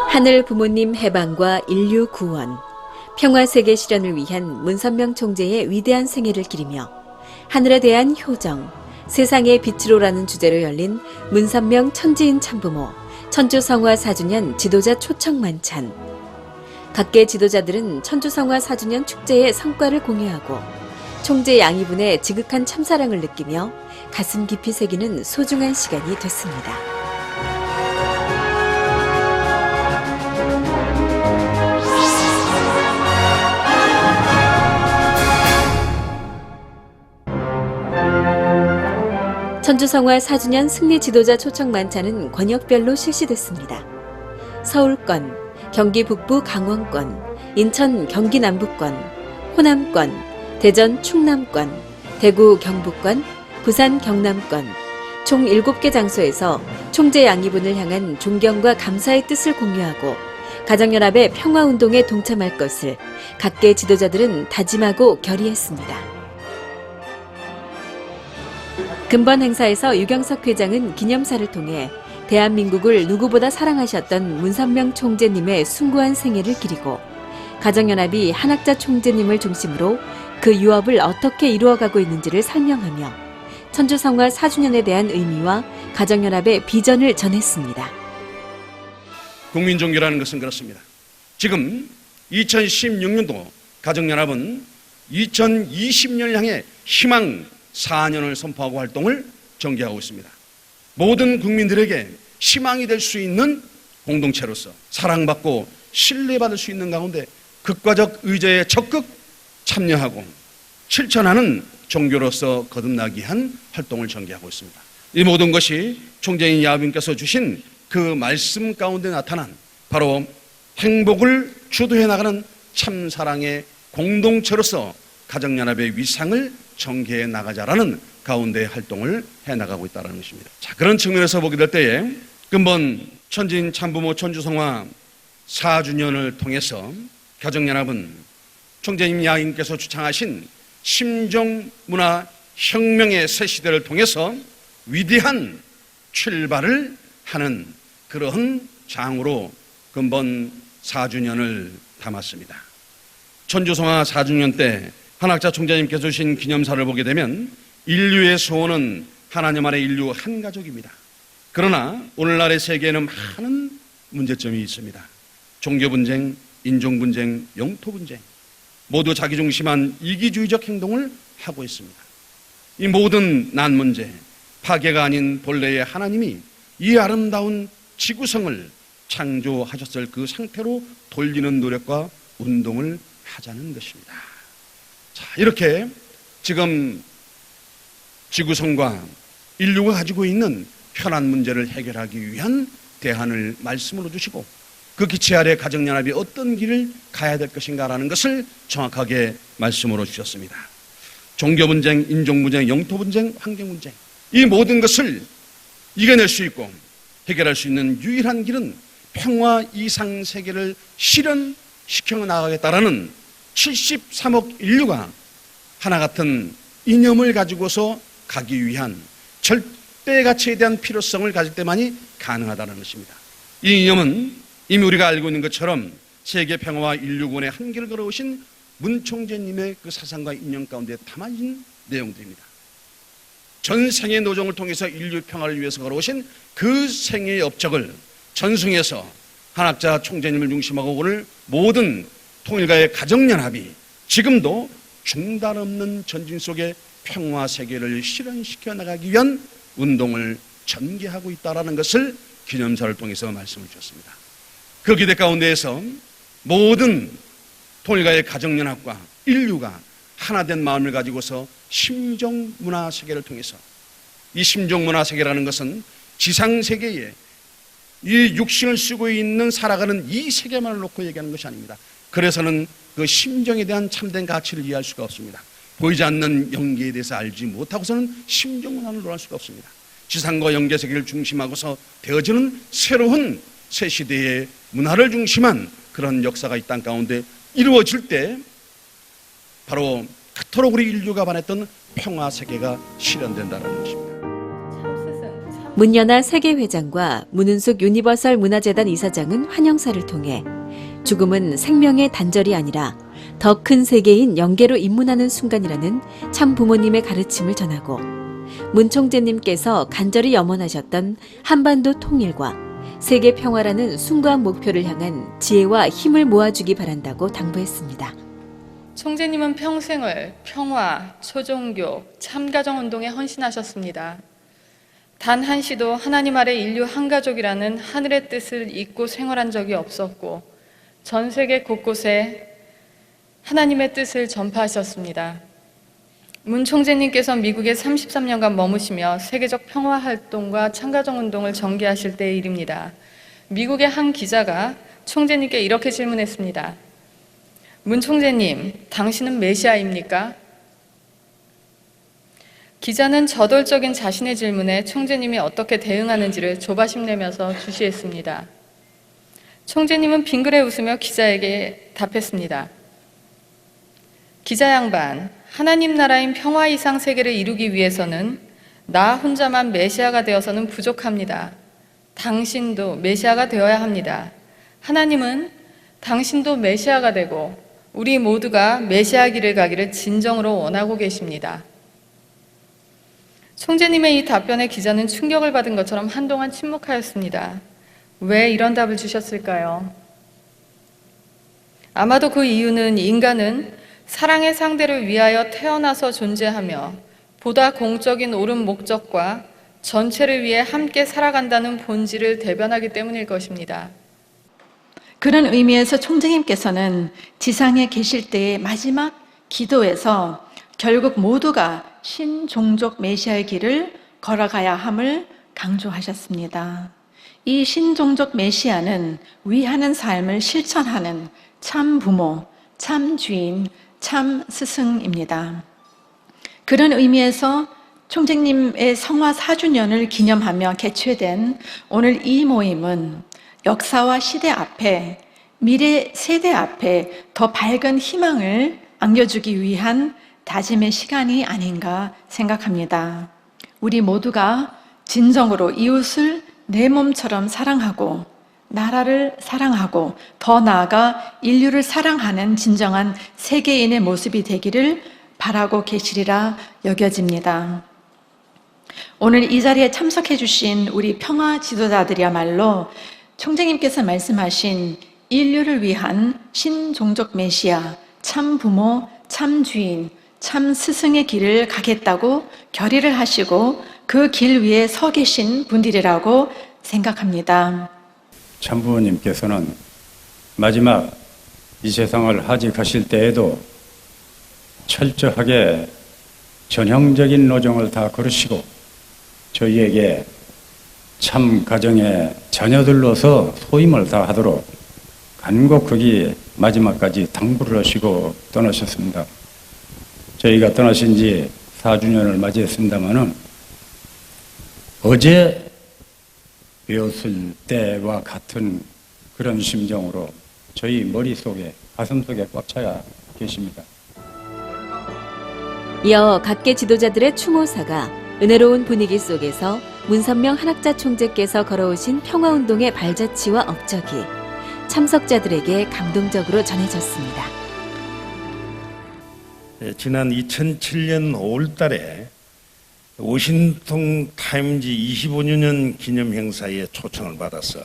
하늘 부모님 해방과 인류 구원, 평화 세계 실현을 위한 문선명 총재의 위대한 생애를 기리며 하늘에 대한 효정, 세상의 빛으로라는 주제로 열린 문선명 천지인 참부모 천주성화 4주년 지도자 초청 만찬. 각계 지도자들은 천주성화 4주년 축제의 성과를 공유하고 총재 양이분의 지극한 참사랑을 느끼며 가슴 깊이 새기는 소중한 시간이 됐습니다. 천주성화 4주년 승리 지도자 초청 만찬은 권역별로 실시됐습니다. 서울권, 경기 북부 강원권, 인천 경기 남부권, 호남권, 대전 충남권, 대구 경북권, 부산 경남권, 총 7개 장소에서 총재 양이분을 향한 존경과 감사의 뜻을 공유하고 가정연합의 평화운동에 동참할 것을 각계 지도자들은 다짐하고 결의했습니다. 금번 행사에서 유경석 회장은 기념사를 통해 대한민국을 누구보다 사랑하셨던 문선명 총재님의 숭고한 생애를 기리고 가정연합이 한학자 총재님을 중심으로 그 유업을 어떻게 이루어가고 있는지를 설명하며 천주성화 4주년에 대한 의미와 가정연합의 비전을 전했습니다. 국민종교라는 것은 그렇습니다. 지금 2016년도 가정연합은 2020년을 향해 희망 4년을 선포하고 활동을 전개하고 있습니다. 모든 국민들에게 희망이 될 수 있는 공동체로서 사랑받고 신뢰받을 수 있는 가운데 극과적 의제에 적극 참여하고 실천하는 종교로서 거듭나기 위한 활동을 전개하고 있습니다. 이 모든 것이 총재인 야빈께서 주신 그 말씀 가운데 나타난 바로 행복을 주도해 나가는 참사랑의 공동체로서 가정연합의 위상을 전개해 나가자라는 가운데 활동을 해나가고 있다는 것입니다. 자, 그런 측면에서 보게 될 때에 근본 천지인 참부모 천주성화 4주년을 통해서 가정연합은 총재님 야인께서 주창하신 심정문화 혁명의 새 시대를 통해서 위대한 출발을 하는 그러한 장으로 근본 4주년을 담았습니다. 천주성화 4주년 때 한학자 총재님께서 주신 기념사를 보게 되면 인류의 소원은 하나님 아래 인류 한 가족입니다. 그러나 오늘날의 세계에는 많은 문제점이 있습니다. 종교분쟁, 인종분쟁, 영토분쟁, 모두 자기중심한 이기주의적 행동을 하고 있습니다. 이 모든 난문제, 파괴가 아닌 본래의 하나님이 이 아름다운 지구성을 창조하셨을 그 상태로 돌리는 노력과 운동을 하자는 것입니다. 자, 이렇게 지금 지구성과 인류가 가지고 있는 현안 문제를 해결하기 위한 대안을 말씀으로 주시고 그 기체 아래 가정연합이 어떤 길을 가야 될 것인가라는 것을 정확하게 말씀으로 주셨습니다. 종교분쟁, 인종분쟁, 영토분쟁, 환경분쟁, 이 모든 것을 이겨낼 수 있고 해결할 수 있는 유일한 길은 평화 이상 세계를 실현시켜 나가겠다라는 73억 인류가 하나 같은 이념을 가지고서 가기 위한 절대 가치에 대한 필요성을 가질 때만이 가능하다는 것입니다. 이 이념은 이미 우리가 알고 있는 것처럼 세계 평화와 인류 구원의 한계를 걸어오신 문 총재님의 그 사상과 이념 가운데 담아진 내용들입니다. 전 생애 노정을 통해서 인류 평화를 위해서 걸어오신 그 생애의 업적을 전승해서 한학자 총재님을 중심하고 오늘 모든 통일가의 가정연합이 지금도 중단 없는 전진 속의 평화 세계를 실현시켜 나가기 위한 운동을 전개하고 있다는 것을 기념사를 통해서 말씀을 주셨습니다. 그 기대 가운데에서 모든 통일가의 가정연합과 인류가 하나된 마음을 가지고서 심정문화 세계를 통해서 이 심정문화 세계라는 것은 지상세계에 이 육신을 쓰고 있는 살아가는 이 세계만을 놓고 얘기하는 것이 아닙니다. 그래서는 그 심정에 대한 참된 가치를 이해할 수가 없습니다. 보이지 않는 영계에 대해서 알지 못하고서는 심정문화를 논할 수가 없습니다. 지상과 영계 세계를 중심하고서 되어지는 새로운 새 시대의 문화를 중심한 그런 역사가 이 땅 가운데 이루어질 때 바로 그토록 우리 인류가 바랬던 평화 세계가 실현된다는 것입니다. 문연아 세계회장과 문은숙 유니버설 문화재단 이사장은 환영사를 통해 죽음은 생명의 단절이 아니라 더 큰 세계인 영계로 입문하는 순간이라는 참 부모님의 가르침을 전하고 문 총재님께서 간절히 염원하셨던 한반도 통일과 세계 평화라는 숭고한 목표를 향한 지혜와 힘을 모아주기 바란다고 당부했습니다. 총재님은 평생을 평화, 초종교, 참가정 운동에 헌신하셨습니다. 단 한시도 하나님 아래 인류 한 가족이라는 하늘의 뜻을 잊고 생활한 적이 없었고 전 세계 곳곳에 하나님의 뜻을 전파하셨습니다. 문 총재님께서 미국에 33년간 머무시며 세계적 평화 활동과 참가정 운동을 전개하실 때의 일입니다. 미국의 한 기자가 총재님께 이렇게 질문했습니다. 문 총재님, 당신은 메시아입니까? 기자는 저돌적인 자신의 질문에 총재님이 어떻게 대응하는지를 조바심 내면서 주시했습니다. 총재님은 빙그레 웃으며 기자에게 답했습니다. 기자 양반, 하나님 나라인 평화 이상 세계를 이루기 위해서는 나 혼자만 메시아가 되어서는 부족합니다. 당신도 메시아가 되어야 합니다. 하나님은 당신도 메시아가 되고 우리 모두가 메시아 길을 가기를 진정으로 원하고 계십니다. 총재님의 이 답변에 기자는 충격을 받은 것처럼 한동안 침묵하였습니다. 왜 이런 답을 주셨을까요? 아마도 그 이유는 인간은 사랑의 상대를 위하여 태어나서 존재하며 보다 공적인 옳은 목적과 전체를 위해 함께 살아간다는 본질을 대변하기 때문일 것입니다. 그런 의미에서 총재님께서는 지상에 계실 때의 마지막 기도에서 결국 모두가 신종족 메시아의 길을 걸어가야 함을 강조하셨습니다. 이 신종족 메시아는 위하는 삶을 실천하는 참 부모, 참 주인, 참 스승입니다. 그런 의미에서 총재님의 성화 4주년을 기념하며 개최된 오늘 이 모임은 역사와 시대 앞에, 미래 세대 앞에 더 밝은 희망을 안겨주기 위한 다짐의 시간이 아닌가 생각합니다. 우리 모두가 진정으로 이웃을 내 몸처럼 사랑하고 나라를 사랑하고 더 나아가 인류를 사랑하는 진정한 세계인의 모습이 되기를 바라고 계시리라 여겨집니다. 오늘 이 자리에 참석해 주신 우리 평화 지도자들이야말로 총재님께서 말씀하신 인류를 위한 신종족 메시아, 참 부모, 참 주인, 참 스승의 길을 가겠다고 결의를 하시고 그 길 위에 서 계신 분들이라고 생각합니다. 참부모님께서는 마지막 이 세상을 하직하실 때에도 철저하게 전형적인 노정을 다 걸으시고 저희에게 참 가정의 자녀들로서 소임을 다하도록 간곡하게 마지막까지 당부를 하시고 떠나셨습니다. 저희가 떠나신 지 4주년을 맞이했습니다마는 어제 배웠을 때와 같은 그런 심정으로 저희 머릿속에 가슴속에 꽉 차야 계십니다. 이어 각계 지도자들의 추모사가 은혜로운 분위기 속에서 문선명 한학자 총재께서 걸어오신 평화운동의 발자취와 업적이 참석자들에게 감동적으로 전해졌습니다. 지난 2007년 5월 달에 워싱턴 타임즈 25주년 기념 행사에 초청을 받아서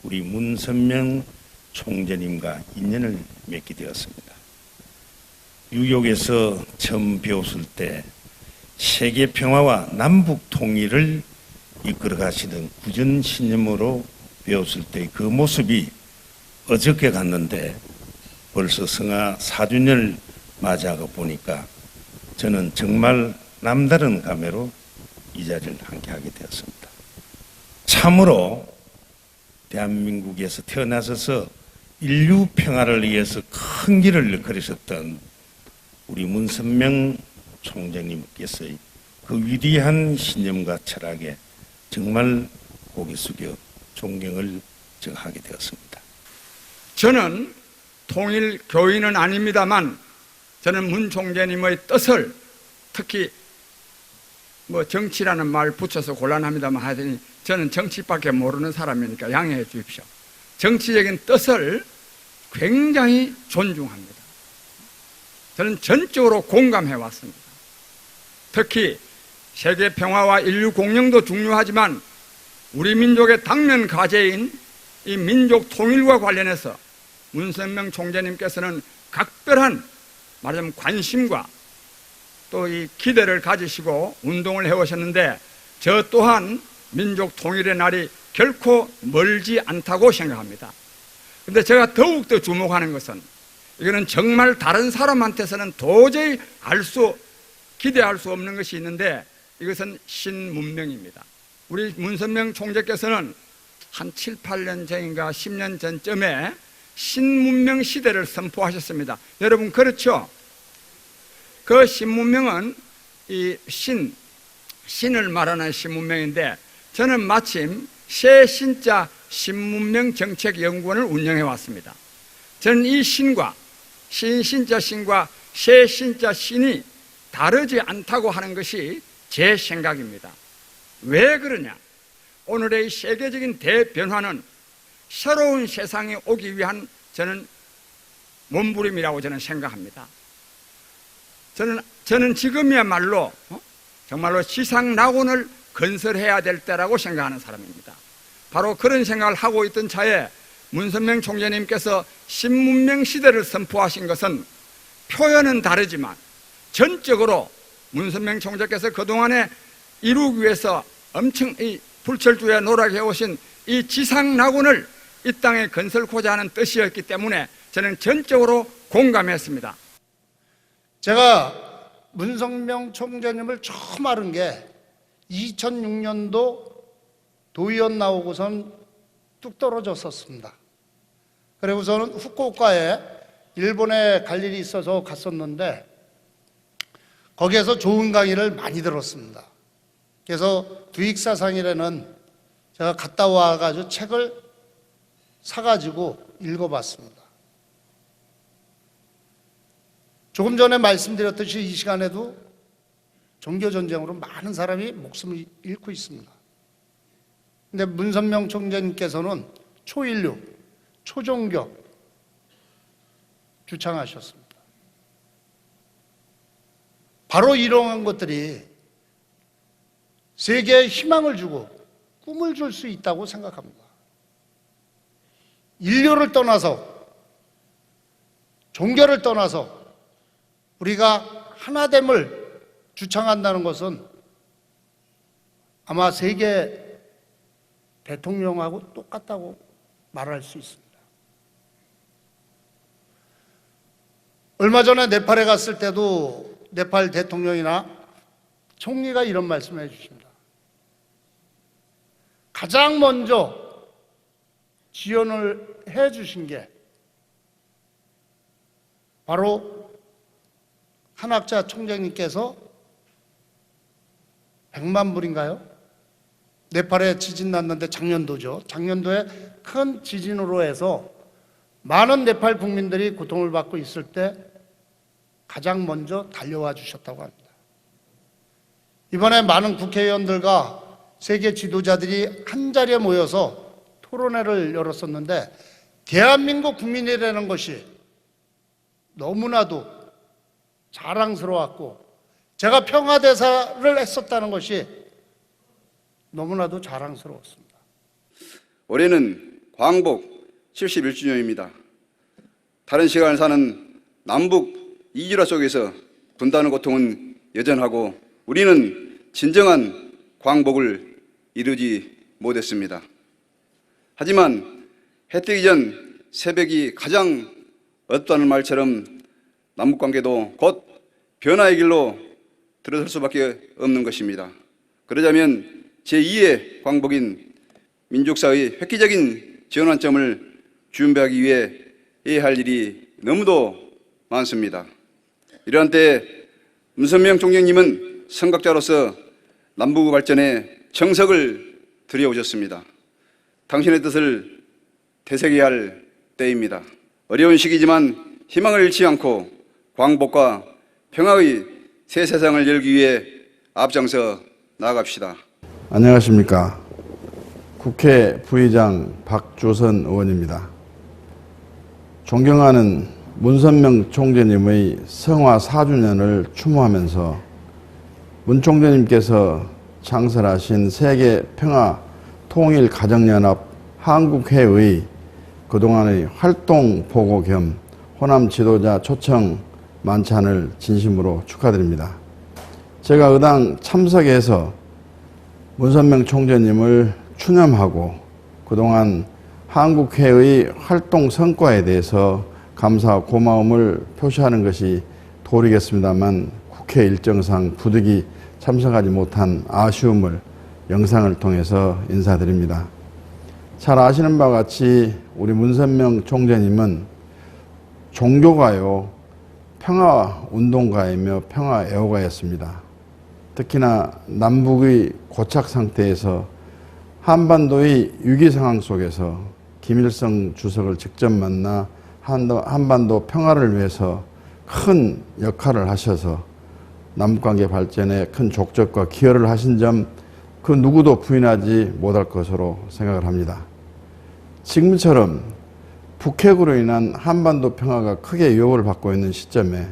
우리 문선명 총재님과 인연을 맺게 되었습니다. 뉴욕에서 처음 배웠을 때 세계 평화와 남북 통일을 이끌어 가시던 구전 신념으로 배웠을 때 그 모습이 어저께 갔는데 벌써 성화 4주년을 맞이하고 보니까 저는 정말 남다른 감회로 이 자리를 함께하게 되었습니다. 참으로 대한민국에서 태어나셔서 인류 평화를 위해서 큰 길을 걸으셨던 우리 문선명 총장님께서의 그 위대한 신념과 철학에 정말 고개 숙여 존경을 하게 되었습니다. 저는 통일 교인은 아닙니다만 저는 문 총재님의 뜻을 특히 뭐 정치라는 말 붙여서 곤란합니다만 하더니 저는 정치밖에 모르는 사람이니까 양해해 주십시오. 정치적인 뜻을 굉장히 존중합니다. 저는 전적으로 공감해 왔습니다. 특히 세계 평화와 인류 공영도 중요하지만 우리 민족의 당면 과제인 이 민족 통일과 관련해서 문선명 총재님께서는 각별한 말하자면 관심과 또 이 기대를 가지시고 운동을 해오셨는데 저 또한 민족 통일의 날이 결코 멀지 않다고 생각합니다. 그런데 제가 더욱더 주목하는 것은 이거는 정말 다른 사람한테서는 도저히 기대할 수 없는 것이 있는데 이것은 신문명입니다. 우리 문선명 총재께서는 한 7, 8년 전인가 10년 전쯤에 신문명 시대를 선포하셨습니다. 여러분 그렇죠? 그 신문명은 이 신을 말하는 신문명인데 저는 마침 새 신자 신문명 정책연구원을 운영해 왔습니다. 저는 이 신과 신자 신과 새 신자 신이 다르지 않다고 하는 것이 제 생각입니다. 왜 그러냐? 오늘의 세계적인 대변화는 새로운 세상이 오기 위한 저는 몸부림이라고 저는 생각합니다. 저는 지금이야말로 정말로 지상낙원을 건설해야 될 때라고 생각하는 사람입니다. 바로 그런 생각을 하고 있던 차에 문선명 총재님께서 신문명 시대를 선포하신 것은 표현은 다르지만 전적으로 문선명 총재께서 그동안에 이루기 위해서 엄청 이 불철주야 노력해 오신 이 지상낙원을 이 땅에 건설고자 하는 뜻이었기 때문에 저는 전적으로 공감했습니다. 제가 문선명 총재님을 처음 알은 게 2006년도 도의원 나오고선 뚝 떨어졌었습니다. 그리고서는 후쿠오카에 일본에 갈 일이 있어서 갔었는데 거기에서 좋은 강의를 많이 들었습니다. 그래서 두익사상이라는 제가 갔다 와가지고 책을 사가지고 읽어봤습니다. 조금 전에 말씀드렸듯이 이 시간에도 종교전쟁으로 많은 사람이 목숨을 잃고 있습니다. 근데 문선명 총재님께서는 초인류, 초종교 주창하셨습니다. 바로 이러한 것들이 세계에 희망을 주고 꿈을 줄 수 있다고 생각합니다. 인류를 떠나서 종교를 떠나서 우리가 하나됨을 주창한다는 것은 아마 세계 대통령하고 똑같다고 말할 수 있습니다. 얼마 전에 네팔에 갔을 때도 네팔 대통령이나 총리가 이런 말씀을 해주십니다. 가장 먼저 지원을 해 주신 게 바로 한학자 총장님께서 100만 불인가요? 네팔에 지진 났는데 작년도죠. 작년도에 큰 지진으로 해서 많은 네팔 국민들이 고통을 받고 있을 때 가장 먼저 달려와 주셨다고 합니다. 이번에 많은 국회의원들과 세계 지도자들이 한자리에 모여서 토론회를 열었었는데 대한민국 국민이라는 것이 너무나도 자랑스러웠고 제가 평화대사를 했었다는 것이 너무나도 자랑스러웠습니다. 올해는 광복 71주년입니다. 다른 시간을 사는 남북 이주라 속에서 분단의 고통은 여전하고 우리는 진정한 광복을 이루지 못했습니다. 하지만 해 뜨기 전 새벽이 가장 어둡다는 말처럼 남북관계도 곧 변화의 길로 들어설 수밖에 없는 것입니다. 그러자면 제2의 광복인 민족사의 획기적인 전환점을 준비하기 위해 해야 할 일이 너무도 많습니다. 이러한 때 문선명 총장님은 선각자로서 남북 발전에 정석을 들여오셨습니다. 당신의 뜻을 되새겨야 할 때입니다. 어려운 시기지만 희망을 잃지 않고 광복과 평화의 새 세상을 열기 위해 앞장서 나아갑시다. 안녕하십니까. 국회 부의장 박주선 의원입니다. 존경하는 문선명 총재님의 성화 4주년을 추모하면서 문 총재님께서 창설하신 세계평화통일가정연합 한국회의 그동안의 활동 보고 겸 호남 지도자 초청 만찬을 진심으로 축하드립니다. 제가 의당 참석해서 문선명 총재님을 추념하고 그동안 한국회의 활동 성과에 대해서 감사와 고마움을 표시하는 것이 도리겠습니다만 국회 일정상 부득이 참석하지 못한 아쉬움을 영상을 통해서 인사드립니다. 잘 아시는 바와 같이 우리 문선명 총재님은 종교가요, 평화운동가이며 평화애호가였습니다. 특히나 남북의 고착 상태에서 한반도의 위기 상황 속에서 김일성 주석을 직접 만나 한반도 평화를 위해서 큰 역할을 하셔서 남북관계 발전에 큰 족적과 기여를 하신 점 그 누구도 부인하지 못할 것으로 생각을 합니다. 지금처럼 북핵으로 인한 한반도 평화가 크게 위협을 받고 있는 시점에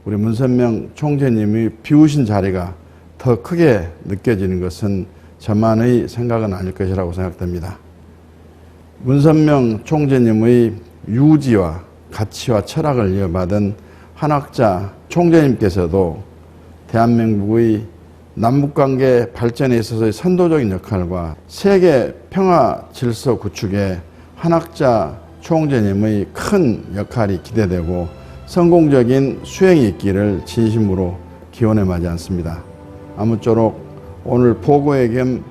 우리 문선명 총재님이 비우신 자리가 더 크게 느껴지는 것은 저만의 생각은 아닐 것이라고 생각됩니다. 문선명 총재님의 유지와 가치와 철학을 이어받은 한학자 총재님께서도 대한민국의 남북관계 발전에 있어서의 선도적인 역할과 세계 평화 질서 구축에 한학자 총재님의 큰 역할이 기대되고 성공적인 수행이 있기를 진심으로 기원해 마지 않습니다. 아무쪼록 오늘 보고회 겸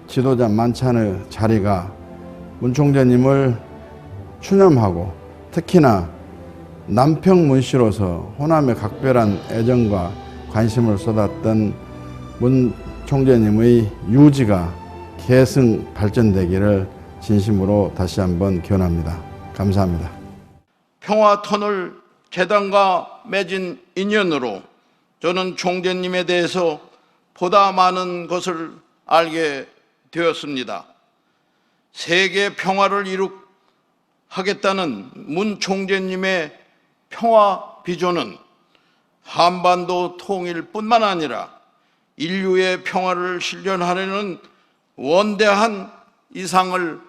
지도자 만찬의 자리가 문 총재님을 추념하고 특히나 남평문씨로서 호남에 각별한 애정과 관심을 쏟았던 문 총재님의 유지가 계승 발전되기를 진심으로 다시 한번 기원합니다. 감사합니다. 평화터널 재단과 맺은 인연으로 저는 총재님에 대해서 보다 많은 것을 알게 되었습니다. 세계 평화를 이룩하겠다는 문 총재님의 평화 비전은 한반도 통일뿐만 아니라 인류의 평화를 실현하려는 원대한 이상을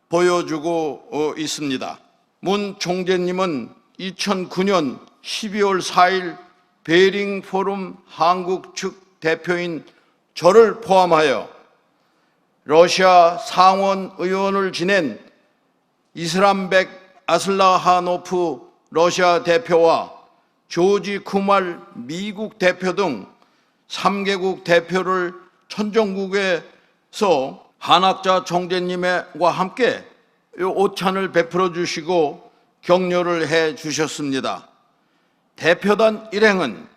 보여주고 있습니다. 문 총재님은 2009년 12월 4일 베링 포럼 한국 측 대표인 저를 포함하여 러시아 상원 의원을 지낸 이슬람백 아슬라하노프 러시아 대표와 조지 쿠말 미국 대표 등 3개국 대표를 천정국에서 한학자 총재님과 함께 오찬을 베풀어 주시고 격려를 해 주셨습니다. 대표단 일행은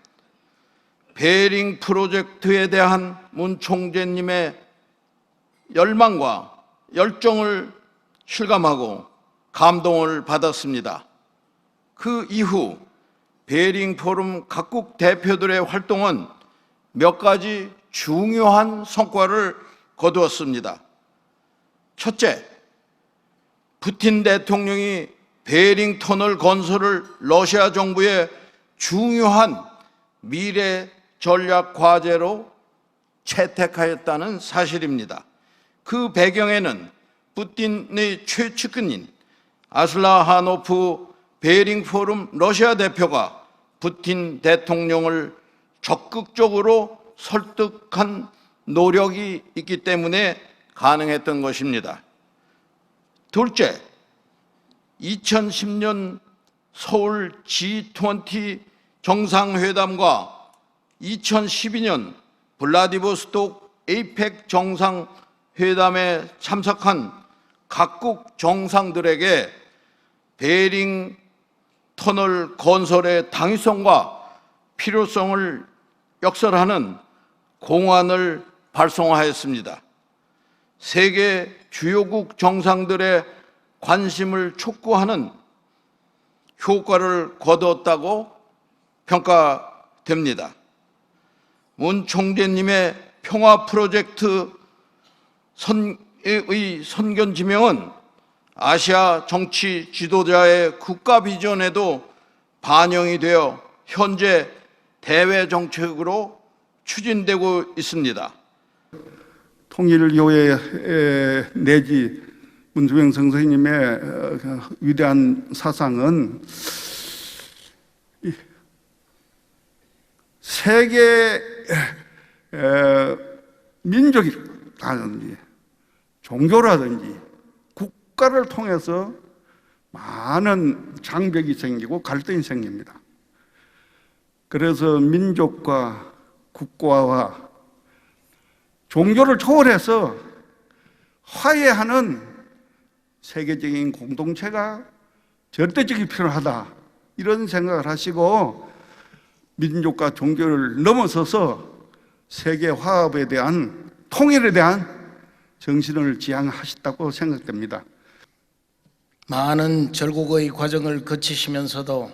베링 프로젝트에 대한 문 총재님의 열망과 열정을 실감하고 감동을 받았습니다. 그 이후 베링 포럼 각국 대표들의 활동은 몇 가지 중요한 성과를 거두었습니다. 첫째, 푸틴 대통령이 베링 터널 건설을 러시아 정부의 중요한 미래 전략 과제로 채택하였다는 사실입니다. 그 배경에는 푸틴의 최측근인 아슬라하노프 베링 포럼 러시아 대표가 푸틴 대통령을 적극적으로 설득한 노력이 있기 때문에 가능했던 것입니다. 둘째, 2010년 서울 G20 정상회담과 2012년 블라디보스톡 에이펙 정상회담에 참석한 각국 정상들에게 베링 터널 건설의 당위성과 필요성을 역설하는 공안을 발송하였습니다. 세계 주요국 정상들의 관심을 촉구하는 효과를 거두었다고 평가됩니다. 문 총재님의 평화 프로젝트 의 선견 지명은 아시아 정치 지도자의 국가 비전에도 반영이 되어 현재 대외 정책으로 추진되고 있습니다. 통일교회 내지 문수명 선생님의 위대한 사상은 세계 민족이라든지 종교라든지 국가를 통해서 많은 장벽이 생기고 갈등이 생깁니다. 그래서 민족과 국가와 종교를 초월해서 화해하는 세계적인 공동체가 절대적이 필요하다, 이런 생각을 하시고 민족과 종교를 넘어서서 세계 화합에 대한, 통일에 대한 정신을 지향하셨다고 생각됩니다. 많은 절곡의 과정을 거치시면서도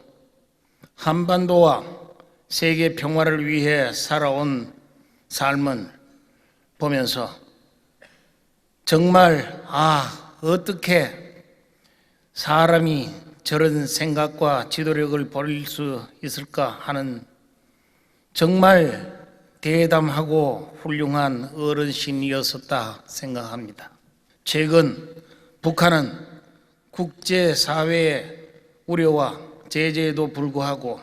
한반도와 세계 평화를 위해 살아온 삶을 보면서 정말 어떻게 사람이 저런 생각과 지도력을 버릴 수 있을까 하는 정말 대담하고 훌륭한 어르신이었었다 생각합니다. 최근 북한은 국제사회의 우려와 제재에도 불구하고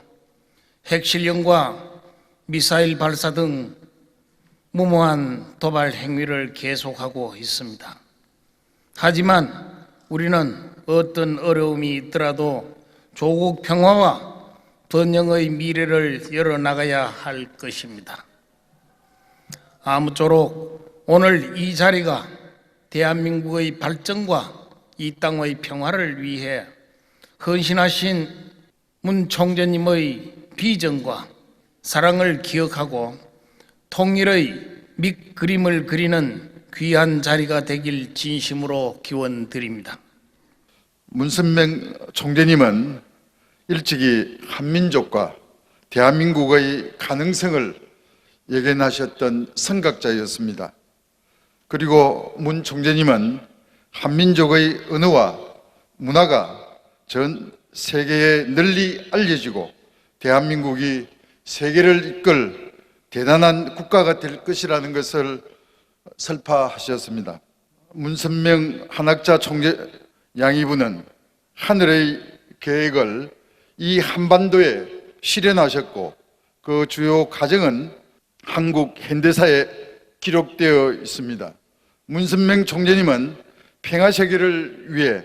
핵실험과 미사일 발사 등 무모한 도발 행위를 계속하고 있습니다. 하지만 우리는 어떤 어려움이 있더라도 조국 평화와 번영의 미래를 열어나가야 할 것입니다. 아무쪼록 오늘 이 자리가 대한민국의 발전과 이 땅의 평화를 위해 헌신하신 문 총재님의 비전과 사랑을 기억하고 통일의 밑그림을 그리는 귀한 자리가 되길 진심으로 기원드립니다. 문선명 총재님은 일찍이 한민족과 대한민국의 가능성을 예견하셨던 선각자였습니다. 그리고 문 총재님은 한민족의 언어와 문화가 전 세계에 널리 알려지고 대한민국이 세계를 이끌 대단한 국가가 될 것이라는 것을 설파하셨습니다. 문선명 한학자 총재 양이부는 하늘의 계획을 이 한반도에 실현하셨고 그 주요 과정은 한국 현대사에 기록되어 있습니다. 문선명 총재님은 평화세계를 위해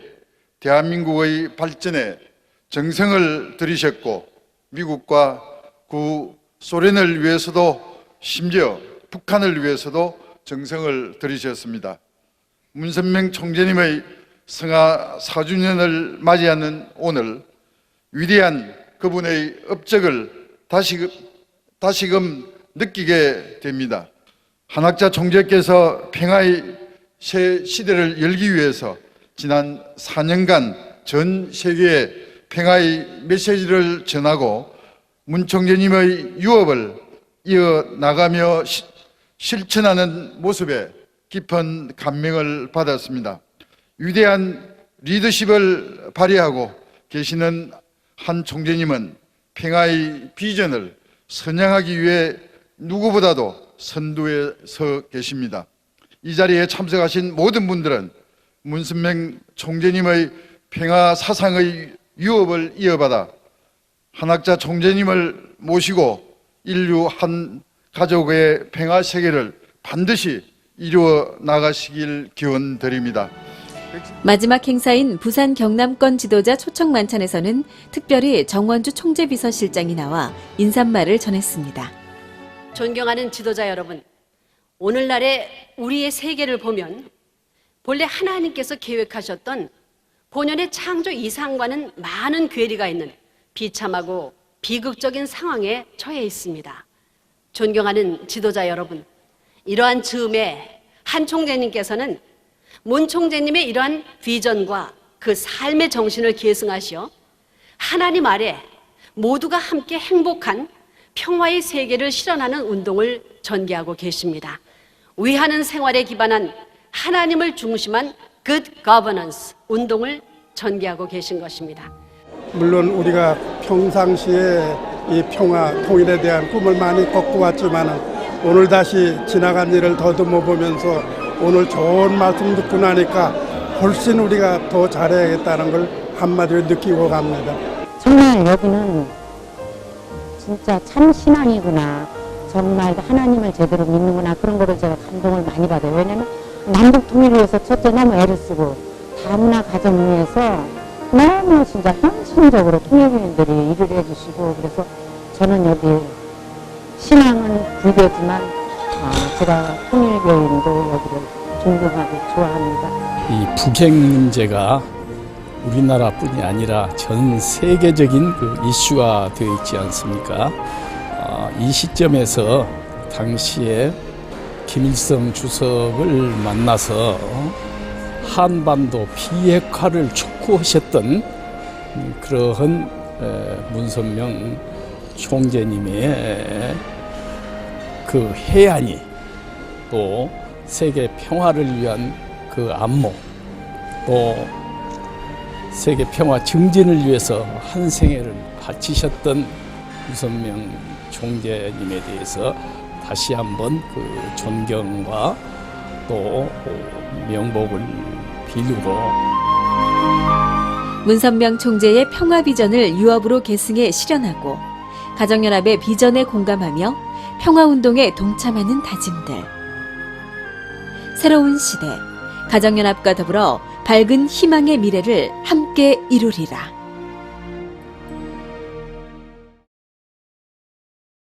대한민국의 발전에 정성을 들이셨고 미국과 구소련을 위해서도 심지어 북한을 위해서도 정성을 들이셨습니다. 문선명 총재님의 성화 4주년을 맞이하는 오늘 위대한 그분의 업적을 다시금 느끼게 됩니다. 한학자 총재께서 평화의 새 시대를 열기 위해서 지난 4년간 전 세계에 평화의 메시지를 전하고 문 총재님의 유업을 이어나가며 실천하는 모습에 깊은 감명을 받았습니다. 위대한 리더십을 발휘하고 계시는 한 총재님은 평화의 비전을 선양하기 위해 누구보다도 선두에 서 계십니다. 이 자리에 참석하신 모든 분들은 문선명 총재님의 평화 사상의 유업을 이어받아 한학자 총재님을 모시고 인류 한 가족의 평화 세계를 반드시 이루어 나가시길 기원드립니다. 마지막 행사인 부산 경남권 지도자 초청 만찬에서는 특별히 정원주 총재비서실장이 나와 인사말을 전했습니다. 존경하는 지도자 여러분, 오늘날의 우리의 세계를 보면 본래 하나님께서 계획하셨던 본연의 창조 이상과는 많은 괴리가 있는 비참하고 비극적인 상황에 처해 있습니다. 존경하는 지도자 여러분, 이러한 즈음에 한 총재님께서는 문 총재님의 이러한 비전과 그 삶의 정신을 계승하시어 하나님 아래 모두가 함께 행복한 평화의 세계를 실현하는 운동을 전개하고 계십니다. 위하는 생활에 기반한 하나님을 중심한 Good Governance 운동을 전개하고 계신 것입니다. 물론 우리가 평상시에 이 평화, 통일에 대한 꿈을 많이 걷고 왔지만 오늘 다시 지나간 일을 더듬어 보면서 오늘 좋은 말씀 듣고 나니까 훨씬 우리가 더 잘해야겠다는 걸 한마디로 느끼고 갑니다. 정말 여기는 진짜 참 신앙이구나. 정말 하나님을 제대로 믿는구나. 그런 거를 제가 감동을 많이 받아요. 왜냐면 남북 통일을 위해서 첫째 너무 애를 쓰고 다문화 가정 위해서 너무 진짜 헌신적으로 통일교인들이 일을 해주시고, 그래서 저는 여기 신앙은 불교지만 제가 통일교인도 여기를 존경하고 좋아합니다. 이 북핵 문제가 우리나라뿐이 아니라 전 세계적인 그 이슈가 되어 있지 않습니까? 이 시점에서 당시에 김일성 주석을 만나서 한반도 비핵화를 촉구하셨던 그러한 문선명 총재님의 그 해안이, 또 세계 평화를 위한 그 안목, 또 세계 평화 증진을 위해서 한 생애를 바치셨던 문선명 총재님에 대해서 다시 한번 그 존경과 또 명복을 빌고, 문선명 총재의 평화 비전을 유업으로 계승해 실현하고 가정연합의 비전에 공감하며 평화운동에 동참하는 다짐들. 새로운 시대, 가정연합과 더불어 밝은 희망의 미래를 함께 이루리라.